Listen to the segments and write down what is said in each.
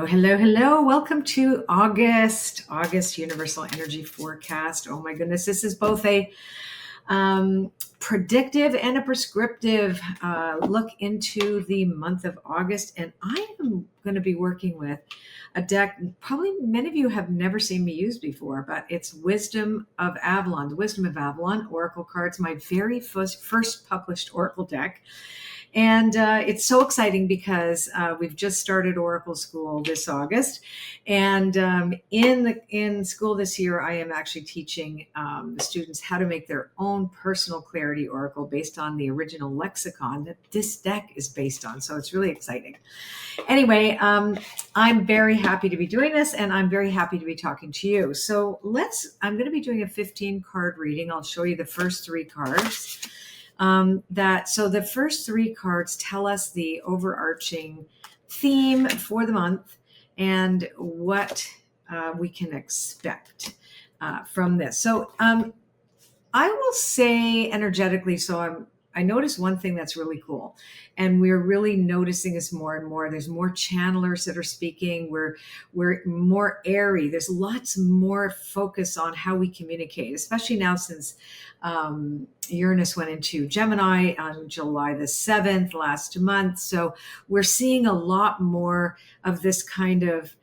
Hello, hello. Welcome to August Universal Energy Forecast. Oh my goodness, this is both a predictive and a prescriptive look into the month of August. And I am going to be working with a deck probably many of you have never seen me use before, but it's Wisdom of Avalon, the Wisdom of Avalon Oracle cards, my very first published Oracle deck. And it's so exciting because we've just started Oracle School this August. And in school this year, I am actually teaching the students how to make their own personal clarity Oracle based on the original lexicon that this deck is based on. So it's really exciting. Anyway, I'm very happy to be doing this, and I'm very happy to be talking to you. So I'm going to be doing a 15 card reading. I'll show you the first three cards. So the first three cards tell us the overarching theme for the month and what we can expect from this. So I will say energetically, I noticed one thing that's really cool, and we're really noticing this more and more. There's more channelers that are speaking. We're more airy. There's lots more focus on how we communicate, especially now since Uranus went into Gemini on July the 7th last month. So we're seeing a lot more of this kind of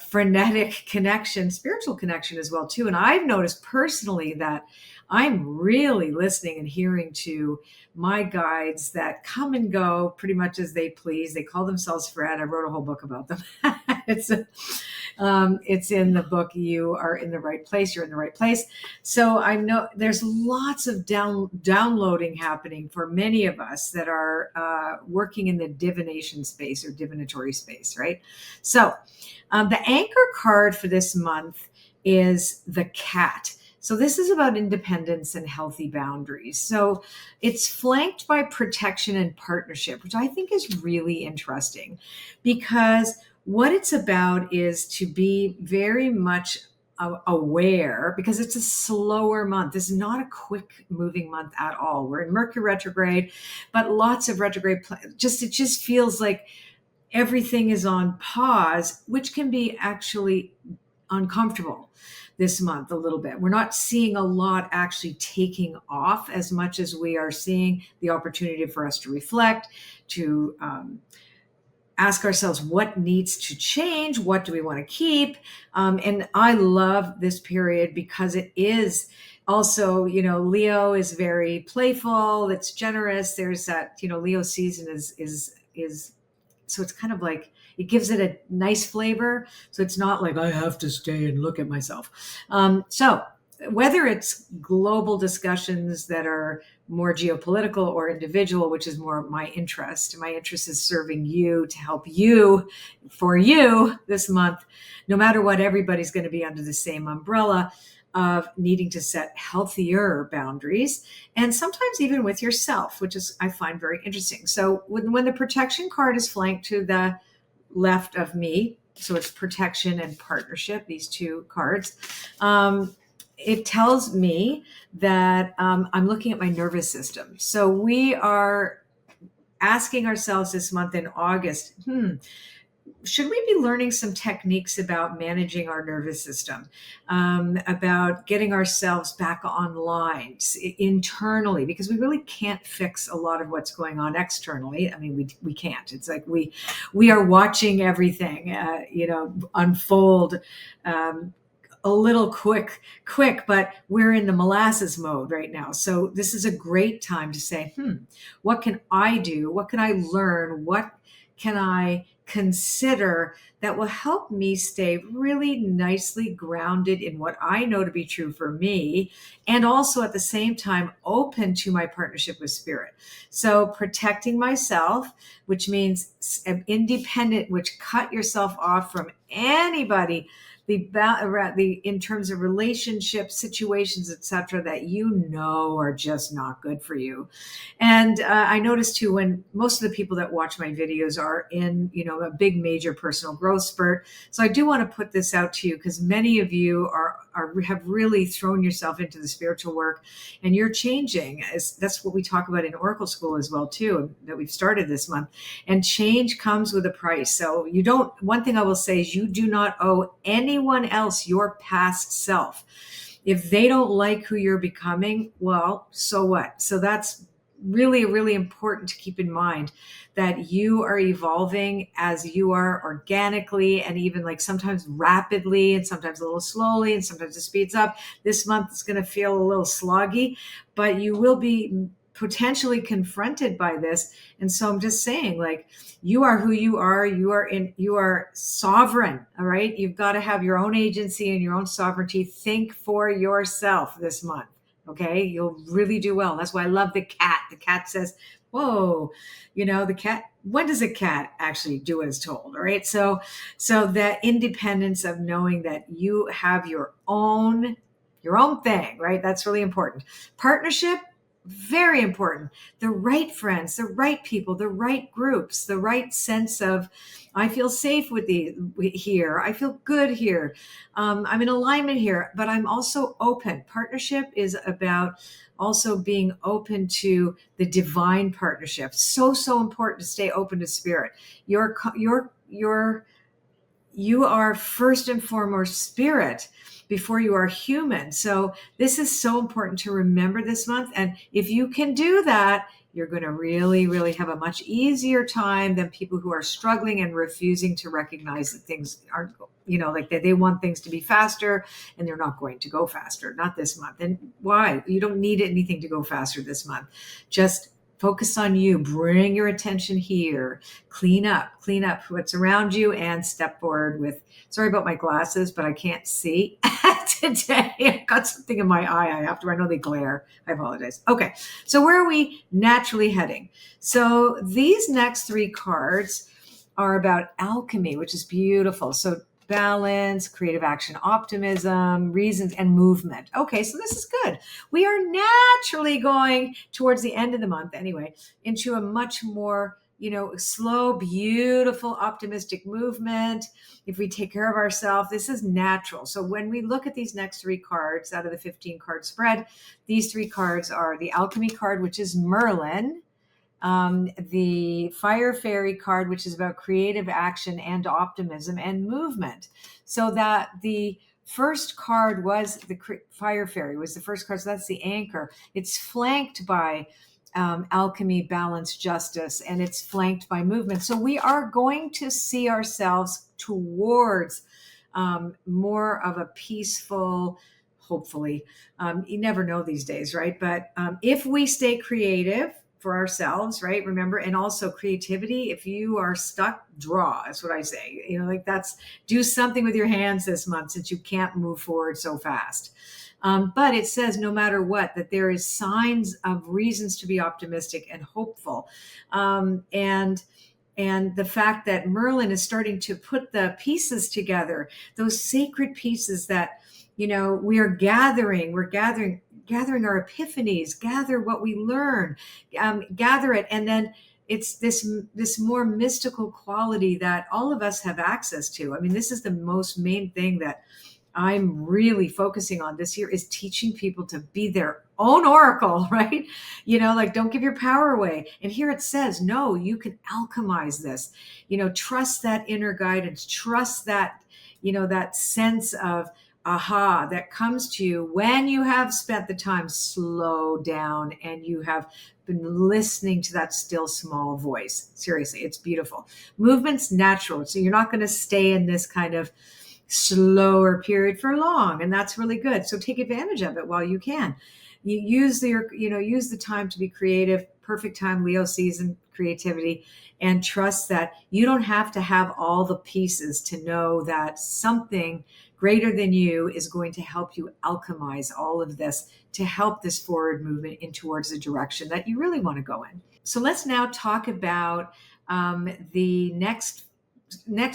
frenetic connection, spiritual connection as well too. And I've noticed personally that I'm really listening and hearing to my guides that come and go pretty much as they please. They call themselves Fred. I wrote a whole book about them. It's in the book, You Are in the Right Place. You're in the right place. So I know there's lots of downloading happening for many of us that are working in the divination space or divinatory space, right? So the anchor card for this month is the cat. So this is about independence and healthy boundaries. So it's flanked by protection and partnership, which I think is really interesting because what it's about is to be very much aware, because it's a slower month. This is not a quick moving month at all. We're in Mercury retrograde, but lots of retrograde, it just feels like everything is on pause, which can be actually uncomfortable this month a little bit. We're not seeing a lot actually taking off as much as we are seeing the opportunity for us to reflect, to ask ourselves what needs to change, what do we want to keep. And I love this period because it is also, Leo is very playful, it's generous. There's that, Leo season is so it's kind of like, it gives it a nice flavor. So it's not like I have to stay and look at myself. So whether it's global discussions that are more geopolitical or individual, which is more my interest is serving you to help you for you this month, no matter what, everybody's going to be under the same umbrella of needing to set healthier boundaries, and sometimes even with yourself, which is, I find very interesting. So when the protection card is flanked to the left of me, so it's protection and partnership, these two cards, it tells me that I'm looking at my nervous system. So we are asking ourselves this month in August, should we be learning some techniques about managing our nervous system, about getting ourselves back online internally, because we really can't fix a lot of what's going on externally. I mean, we can't. It's like we are watching everything, unfold a little quick, but we're in the molasses mode right now. So this is a great time to say, what can I do? What can I learn? What can I consider that will help me stay really nicely grounded in what I know to be true for me, and also at the same time open to my partnership with spirit. So protecting myself, which means independent, which cut yourself off from anybody, in terms of relationships, situations, etc., that are just not good for you. And I noticed too, when most of the people that watch my videos are in, a big major personal growth spurt. So I do want to put this out to you because many of you are have really thrown yourself into the spiritual work, and you're changing. That's what we talk about in Oracle School as well too, that we've started this month. And change comes with a price. So you don't. One thing I will say is you do not owe anyone else your past self. If they don't like who you're becoming, well, so what? So that's really, really important to keep in mind, that you are evolving as you are organically, and even like sometimes rapidly and sometimes a little slowly and sometimes it speeds up. This month is going to feel a little sloggy, but you will be potentially confronted by this. And so I'm just saying, like, you are who you are. You are sovereign. All right. You've got to have your own agency and your own sovereignty. Think for yourself this month. Okay. You'll really do well. That's why I love the cat. The cat says, whoa, the cat, when does a cat actually do as told? All right. So that independence of knowing that you have your own thing, right? That's really important. Partnership, very important. The right friends, the right people, the right groups, the right sense of, I feel safe here. I feel good here. I'm in alignment here, but I'm also open. Partnership is about also being open to the divine partnership. So important to stay open to spirit. You are first and foremost spirit before you are human. So this is so important to remember this month. And if you can do that, you're going to really, really have a much easier time than people who are struggling and refusing to recognize that things aren't, like they want things to be faster and they're not going to go faster. Not this month. And why? You don't need anything to go faster this month. Just focus on you. Bring your attention here. Clean up what's around you and step forward with, sorry about my glasses, but I can't see today. I've got something in my eye. I know they glare. I apologize. Okay. So where are we naturally heading? So these next three cards are about alchemy, which is beautiful. So balance, creative action, optimism, reasons, and movement. Okay, so this is good. We are naturally going towards the end of the month anyway, into a much more, slow, beautiful, optimistic movement. If we take care of ourselves, this is natural. So when we look at these next three cards out of the 15 card spread, these three cards are the alchemy card, which is Merlin, the Fire Fairy card, which is about creative action and optimism and movement. So that the first card was the Fire Fairy was the first card. So that's the anchor. It's flanked by alchemy, balance, justice, and it's flanked by movement. So we are going to see ourselves towards more of a peaceful, hopefully, you never know these days, right? But if we stay creative for ourselves, right? Remember, and also creativity. If you are stuck, draw. That's what I say. That's, do something with your hands this month since you can't move forward so fast. But it says no matter what, that there is signs of reasons to be optimistic and hopeful. And the fact that Merlin is starting to put the pieces together, those sacred pieces that, we are gathering, gathering our epiphanies, gather what we learn, gather it. And then it's this more mystical quality that all of us have access to. I mean, this is the most main thing that I'm really focusing on this year, is teaching people to be their own oracle, right? Don't give your power away. And here it says, no, you can alchemize this, trust that inner guidance, trust that, that sense of aha that comes to you when you have spent the time slow down and you have been listening to that still small voice. Seriously, it's beautiful. Movement's natural. So you're not going to stay in this kind of slower period for long. And that's really good. So take advantage of it while you can. You use the time to be creative. Perfect time, Leo season, creativity, and trust that you don't have to have all the pieces to know that something greater than you is going to help you alchemize all of this to help this forward movement in towards the direction that you really want to go in. So let's now talk about the next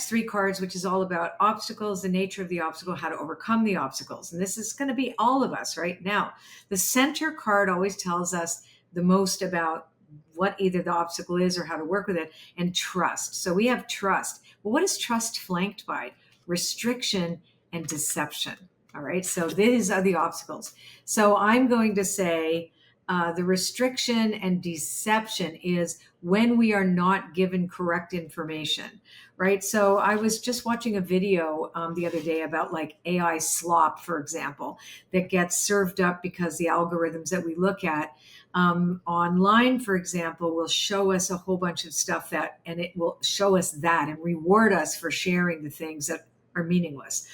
three cards, which is all about obstacles, the nature of the obstacle, how to overcome the obstacles. And this is going to be all of us right now. The center card always tells us the most about what either the obstacle is or how to work with it, and trust. So we have trust. Well, what is trust flanked by? Restriction and deception. All right, so these are the obstacles. So I'm going to say the restriction and deception is when we are not given correct information, right? So I was just watching a video the other day about like AI slop, for example, that gets served up because the algorithms that we look at online, for example, will show us a whole bunch of stuff that, and it will show us that and reward us for sharing the things that are meaningless.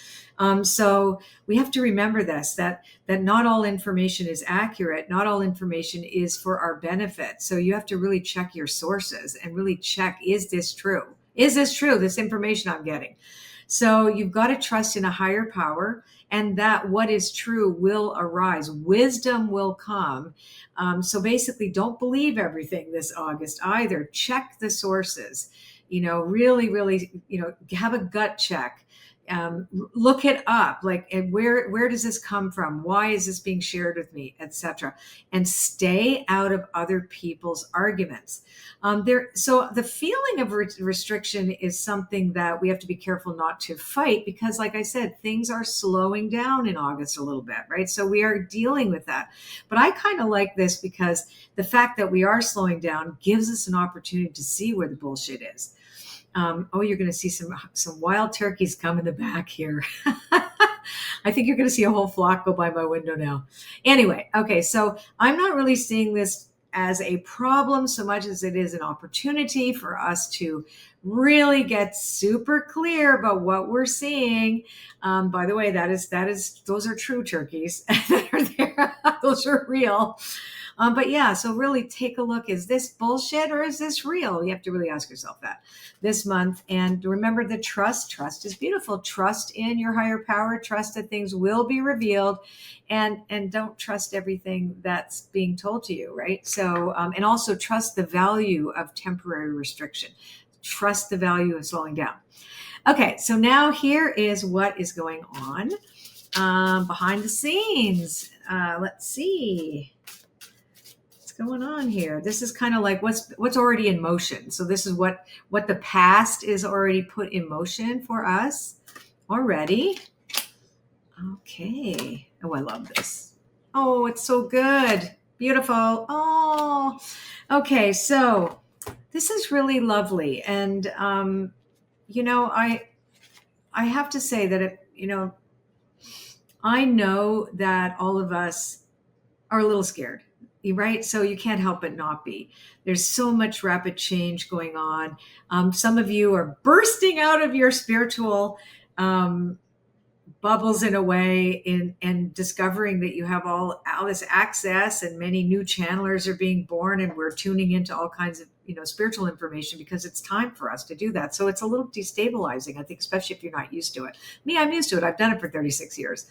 So we have to remember this, that not all information is accurate, not all information is for our benefit. So you have to really check your sources and really check, is this true? Is this true, this information I'm getting? So you've got to trust in a higher power, and that what is true will arise. Wisdom will come. So basically, don't believe everything this August either. Check the sources. Really, really, have a gut check. Look it up, like, and where does this come from, why is this being shared with me, etc. And stay out of other people's arguments. So the feeling of restriction is something that we have to be careful not to fight, because like I said, things are slowing down in August a little bit, right? So we are dealing with that. But I kind of like this because the fact that we are slowing down gives us an opportunity to see where the bullshit is. You're going to see some wild turkeys come in the back here. I think you're going to see a whole flock go by my window now. Anyway, okay, so I'm not really seeing this as a problem so much as it is an opportunity for us to really get super clear about what we're seeing. By the way, those are true turkeys that are there. Those are real. But yeah, so really take a look. Is this bullshit or is this real? You have to really ask yourself that this month. And remember the trust. Trust is beautiful. Trust in your higher power. Trust that things will be revealed, and don't trust everything that's being told to you, right? So, and also trust the value of temporary restriction. Trust the value of slowing down. Okay, so now here is what is going on behind the scenes. Let's see going on here. This is kind of like what's already in motion. So this is what the past is already put in motion for us already. Okay. Oh, I love this. Oh, it's so good. Beautiful. Oh, okay. So this is really lovely. And, I have to say that, I know that all of us are a little scared, right? So you can't help but not be. There's so much rapid change going on. Some of you are bursting out of your spiritual bubbles in a way, and discovering that you have all this access, and many new channelers are being born, and we're tuning into all kinds of spiritual information because it's time for us to do that. So it's a little destabilizing, I think, especially if you're not used to it. Me, I'm used to it. I've done it for 36 years.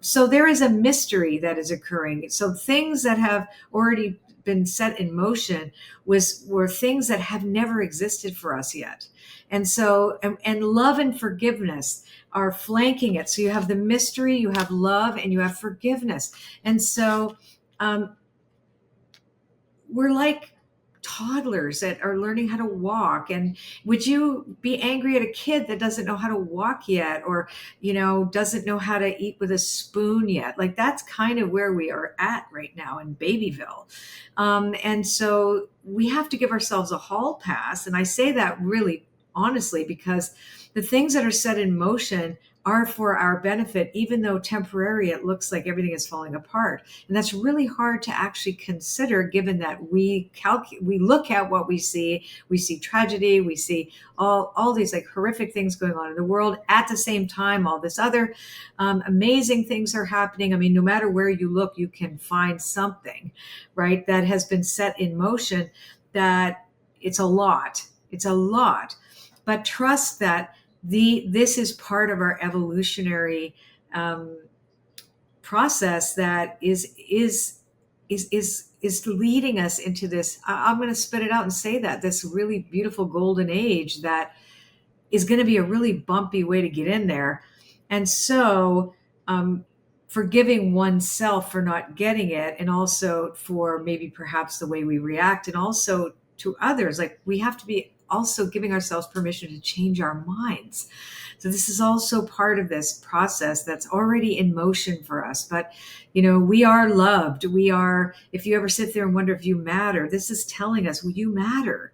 So there is a mystery that is occurring. So things that have already been set in motion were things that have never existed for us yet. And so, and love and forgiveness are flanking it. So you have the mystery, you have love, and you have forgiveness. And so we're like toddlers that are learning how to walk. And would you be angry at a kid that doesn't know how to walk yet, or doesn't know how to eat with a spoon yet? Like, that's kind of where we are at right now in Babyville. And so we have to give ourselves a hall pass. And I say that really honestly, because the things that are set in motion are for our benefit, even though temporary, it looks like everything is falling apart. And that's really hard to actually consider, given that we look at what we see tragedy, we see all these like horrific things going on in the world. At the same time, all this other amazing things are happening. I mean, no matter where you look, you can find something, right, that has been set in motion. That it's a lot. But trust that this is part of our evolutionary process that is leading us into this. I'm going to spit it out and say that this really beautiful golden age that is going to be a really bumpy way to get in there. And so forgiving oneself for not getting it, and also for maybe perhaps the way we react, and also to others, like we have to be also giving ourselves permission to change our minds. So this is also part of this process that's already in motion for us. But, we are loved. We are, if you ever sit there and wonder if you matter, this is telling us, well, you matter.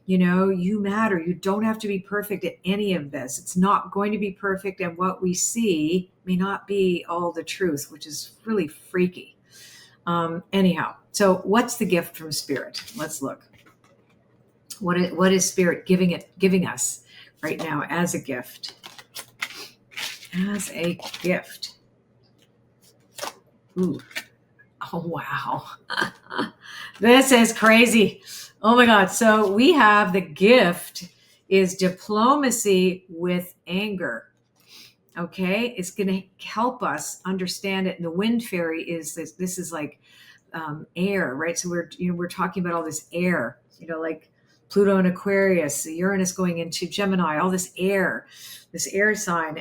You matter. You don't have to be perfect at any of this. It's not going to be perfect. And what we see may not be all the truth, which is really freaky. Anyhow, so what's the gift from Spirit? Let's look. What is Spirit giving us right now as a gift? As a gift. Ooh. Oh, wow. This is crazy. Oh my God. So we have the gift is diplomacy with anger. Okay. It's going to help us understand it. And the wind fairy is this is like air, right? So we're talking about all this air, like Pluto and Aquarius, Uranus going into Gemini, all this air sign,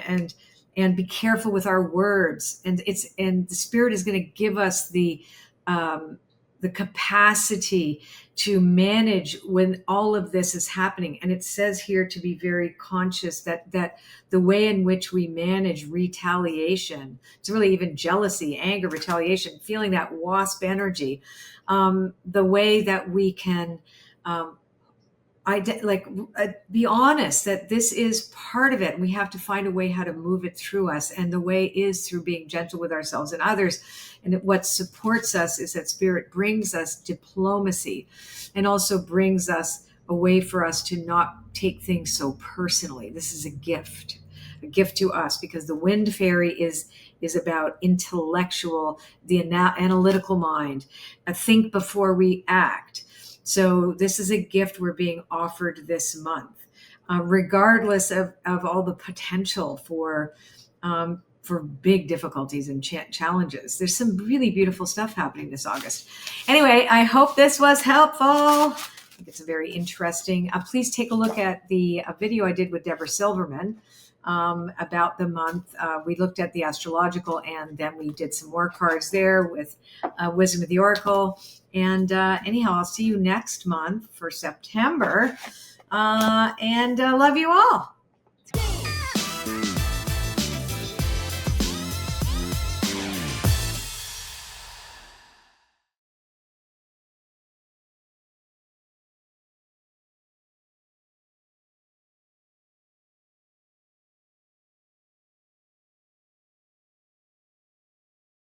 and be careful with our words. And the Spirit is going to give us the capacity to manage when all of this is happening. And it says here to be very conscious that the way in which we manage retaliation, it's really even jealousy, anger, retaliation, feeling that wasp energy, the way that we can be honest that this is part of it. We have to find a way how to move it through us. And the way is through being gentle with ourselves and others. And what supports us is that Spirit brings us diplomacy and also brings us a way for us to not take things so personally. This is a gift to us, because the wind fairy is about intellectual, the analytical mind, think before we act. So this is a gift we're being offered this month, regardless of all the potential for big difficulties and challenges. There's some really beautiful stuff happening this August. Anyway, I hope this was helpful. I think it's very interesting. Please take a look at the video I did with Deborah Silverman about the month. We looked at the astrological, and then we did some more cards there with Wisdom of the Oracle. And anyhow, I'll see you next month for September. And love you all.